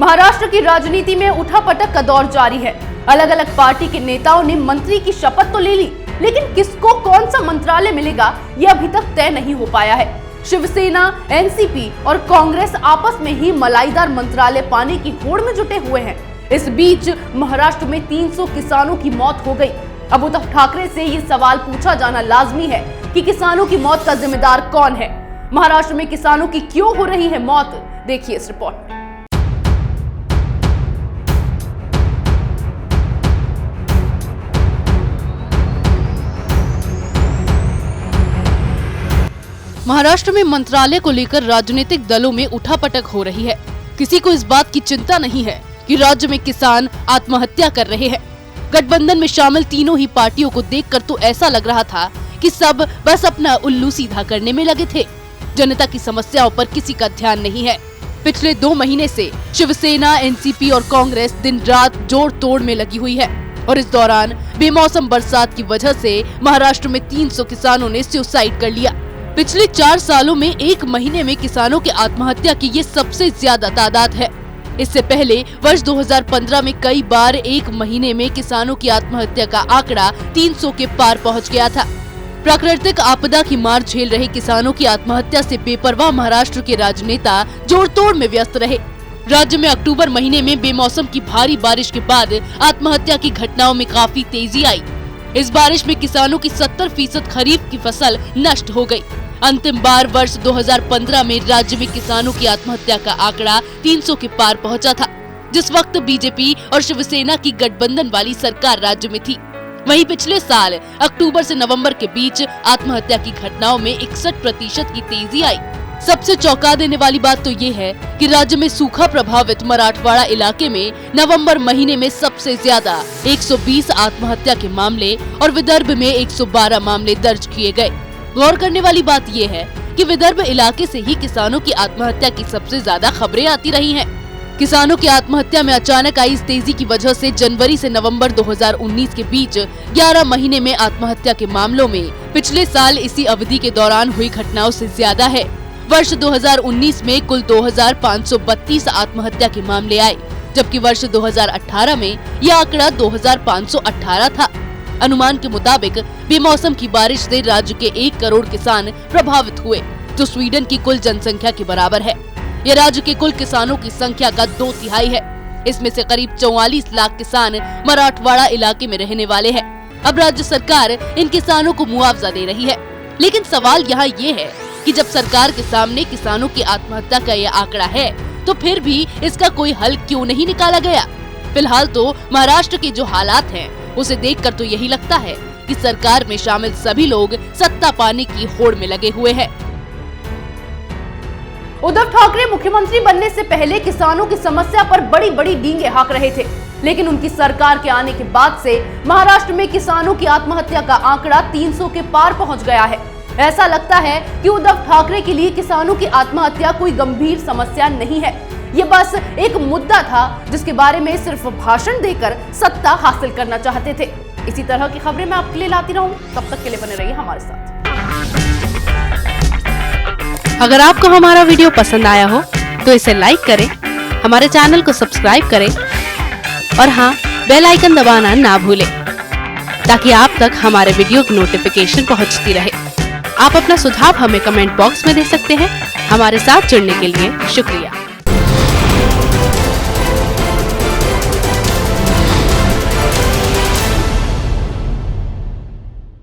महाराष्ट्र की राजनीति में उठापटक का दौर जारी है। अलग अलग पार्टी के नेताओं ने मंत्री की शपथ तो ले ली, लेकिन किसको कौन सा मंत्रालय मिलेगा यह अभी तक तय नहीं हो पाया है। शिवसेना, एनसीपी और कांग्रेस आपस में ही मलाईदार मंत्रालय पाने की होड़ में जुटे हुए हैं। इस बीच महाराष्ट्र में 300 किसानों की मौत हो गई। अब उद्धव ठाकरे से ये सवाल पूछा जाना लाजमी है कि किसानों की मौत का जिम्मेदार कौन है। महाराष्ट्र में किसानों की क्यों हो रही है मौत, देखिए इस रिपोर्ट में। महाराष्ट्र में मंत्रालय को लेकर राजनीतिक दलों में उठापटक हो रही है। किसी को इस बात की चिंता नहीं है कि राज्य में किसान आत्महत्या कर रहे हैं। गठबंधन में शामिल तीनों ही पार्टियों को देखकर तो ऐसा लग रहा था कि सब बस अपना उल्लू सीधा करने में लगे थे। जनता की समस्याओं पर किसी का ध्यान नहीं है। पिछले 2 महीने से शिवसेना, एनसीपी और कांग्रेस दिन रात जोड़ तोड़ में लगी हुई है और इस दौरान बेमौसम बरसात की वजह से महाराष्ट्र में 300 किसानों ने सुसाइड कर लिया। पिछले 4 सालों में 1 महीने में किसानों की आत्महत्या की ये सबसे ज्यादा तादाद है। इससे पहले वर्ष 2015 में कई बार 1 महीने में किसानों की आत्महत्या का आंकड़ा 300 के पार पहुंच गया था। प्राकृतिक आपदा की मार झेल रहे किसानों की आत्महत्या से बेपरवाह महाराष्ट्र के राजनेता जोड़तोड़ में व्यस्त रहे। राज्य में अक्टूबर महीने में बेमौसम की भारी बारिश के बाद आत्महत्या की घटनाओं में काफी तेजी आई। इस बारिश में किसानों की 70% खरीफ की फसल नष्ट हो गई। अंतिम बार वर्ष 2015 में राज्य में किसानों की आत्महत्या का आंकड़ा 300 के पार पहुंचा था, जिस वक्त बीजेपी और शिवसेना की गठबंधन वाली सरकार राज्य में थी। वहीं पिछले साल अक्टूबर से नवंबर के बीच आत्महत्या की घटनाओं में 61% की तेजी आई। सबसे चौंका देने वाली बात तो ये है कि राज्य में सूखा प्रभावित मराठवाड़ा इलाके में नवंबर महीने में सबसे ज्यादा 120 आत्महत्या के मामले और विदर्भ में 112 मामले दर्ज किए गए। गौर करने वाली बात ये है कि विदर्भ इलाके से ही किसानों की आत्महत्या की सबसे ज्यादा खबरें आती रही हैं। किसानों की आत्महत्या में अचानक आई इस तेजी की वजह से जनवरी से नवंबर 2019 के बीच 11 महीने में आत्महत्या के मामलों में पिछले साल इसी अवधि के दौरान हुई घटनाओं से ज्यादा है। वर्ष 2019 में कुल 2532 आत्महत्या के मामले आए, जबकि वर्ष 2018 में यह आंकड़ा 2518 था। अनुमान के मुताबिक बेमौसम की बारिश से राज्य के 1 करोड़ किसान प्रभावित हुए, जो स्वीडन की कुल जनसंख्या के बराबर है। यह राज्य के कुल किसानों की संख्या का 2/3 है। इसमें से करीब 44 लाख किसान मराठवाड़ा इलाके में रहने वाले हैं। अब राज्य सरकार इन किसानों को मुआवजा दे रही है, लेकिन सवाल यहाँ ये है कि जब सरकार के सामने किसानों की आत्महत्या का यह आंकड़ा है, तो फिर भी इसका कोई हल क्यों नहीं निकाला गया। फिलहाल तो महाराष्ट्र के जो हालात हैं, उसे देखकर तो यही लगता है कि सरकार में शामिल सभी लोग सत्ता पाने की होड़ में लगे हुए हैं। उद्धव ठाकरे मुख्यमंत्री बनने से पहले किसानों की समस्या पर बड़ी बड़ी डींगे हाँक रहे थे, लेकिन उनकी सरकार के आने के बाद से महाराष्ट्र में किसानों की आत्महत्या का आंकड़ा 300 के पार पहुंच गया है। ऐसा लगता है कि उद्धव ठाकरे के लिए किसानों की आत्महत्या कोई गंभीर समस्या नहीं है। ये बस एक मुद्दा था जिसके बारे में सिर्फ भाषण देकर सत्ता हासिल करना चाहते थे। इसी तरह की खबरें मैं आपके लिए लाती रहूं, तब तक के लिए बने रहिए हमारे साथ। अगर आपको हमारा वीडियो पसंद आया हो तो इसे लाइक करें, हमारे चैनल को सब्सक्राइब करें और हाँ, बेल आइकन दबाना ना भूलें, ताकि आप तक हमारे वीडियो की नोटिफिकेशन पहुंचती रहे। आप अपना सुझाव हमें कमेंट बॉक्स में दे सकते हैं। हमारे साथ जुड़ने के लिए शुक्रिया।